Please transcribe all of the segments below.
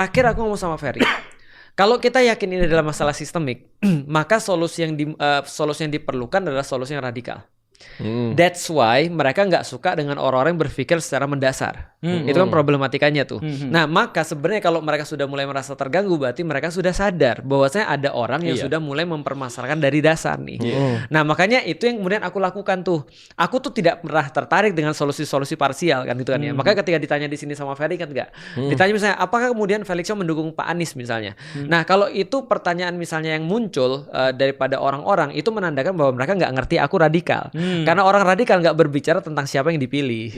Akhir aku ngomong sama Ferry. Kalau kita yakin ini adalah masalah sistemik, maka solusi yang diperlukan adalah solusi yang radikal. That's why mereka nggak suka dengan orang-orang yang berpikir secara mendasar. Itu kan problematikanya tuh. Nah, maka sebenarnya kalau mereka sudah mulai merasa terganggu, berarti mereka sudah sadar bahwasanya ada orang yang sudah mulai mempermasalahkan dari dasar nih. Nah, makanya itu yang kemudian aku lakukan tuh. Aku tuh tidak pernah tertarik dengan solusi-solusi parsial kan gitu kan ya. Makanya ketika ditanya di sini sama Ferry kan enggak. Ditanya misalnya, apakah kemudian Felixio mendukung Pak Anies misalnya. Nah, kalau itu pertanyaan misalnya yang muncul daripada orang-orang, itu menandakan bahwa mereka nggak ngerti aku radikal. Karena orang radikal nggak berbicara tentang siapa yang dipilih.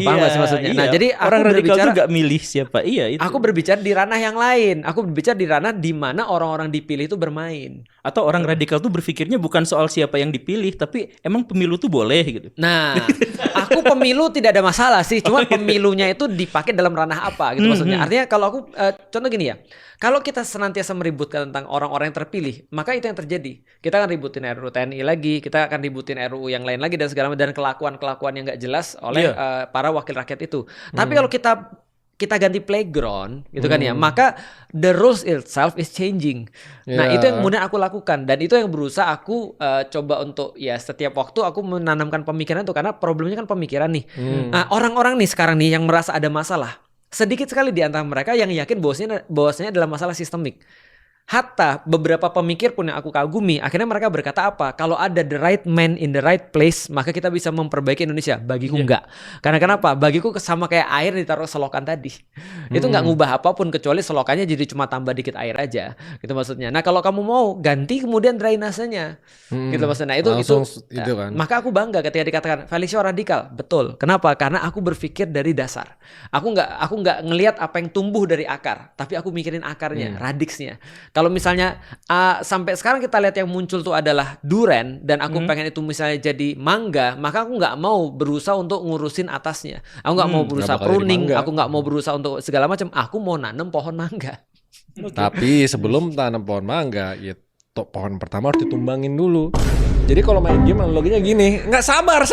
Paham nggak sih maksudnya? Nah, jadi orang radikal tuh nggak milih siapa. Iya, itu. Aku berbicara di ranah yang lain. Aku berbicara di ranah di mana orang-orang dipilih itu bermain. Atau orang radikal tuh berpikirnya bukan soal siapa yang dipilih, tapi emang pemilu tuh boleh gitu. Nah, aku pemilu tidak ada masalah sih. Cuma pemilunya itu dipakai dalam ranah apa gitu maksudnya. Artinya kalau aku contoh gini ya. Kalau kita senantiasa meributkan tentang orang-orang yang terpilih, maka itu yang terjadi. Kita akan ributin RUU TNI lagi, kita akan ributin RUU yang lain lagi dan segala macam, dan kelakuan-kelakuan yang nggak jelas oleh para wakil rakyat itu. Tapi kalau kita ganti playground gitu kan ya, maka the rules itself is changing. Nah, itu yang kemudian aku lakukan, dan itu yang berusaha aku coba untuk ya setiap waktu aku menanamkan pemikiran itu, karena problemnya kan pemikiran nih. Nah, orang-orang nih sekarang nih yang merasa ada masalah, sedikit sekali di antara mereka yang yakin bahwasanya adalah masalah sistemik. Hatta beberapa pemikir pun yang aku kagumi, akhirnya mereka berkata apa? Kalau ada the right man in the right place, maka kita bisa memperbaiki Indonesia. Bagiku enggak. Karena kenapa? Bagiku sama kayak air ditaruh selokan tadi. Itu enggak ngubah apapun kecuali selokannya jadi cuma tambah dikit air aja. Gitu maksudnya. Nah, kalau kamu mau ganti kemudian drainasenya. Gitu maksudnya. Nah, itu kan. Maka aku bangga ketika dikatakan Felixio radikal. Betul. Kenapa? Karena aku berpikir dari dasar. Aku enggak ngelihat apa yang tumbuh dari akar, tapi aku mikirin akarnya, radiksnya. Kalau misalnya sampai sekarang kita lihat yang muncul tuh adalah duren, dan aku pengen itu misalnya jadi mangga, maka aku nggak mau berusaha untuk ngurusin atasnya. Aku nggak mau berusaha pruning, aku nggak mau berusaha untuk segala macam. Aku mau nanam pohon mangga. Tapi sebelum tanam pohon mangga, ya pohon pertama harus ditumbangin dulu. Jadi kalau main game analoginya gini, nggak sabar.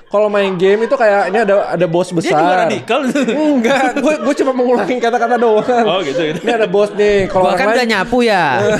Kalau main game itu kayak ini ada bos besar. Dia juga radikal. Enggak, gue cuma mengulangin kata-kata doang. Oh gitu. Ini ada bos nih. Kalau kan udah nyapu ya.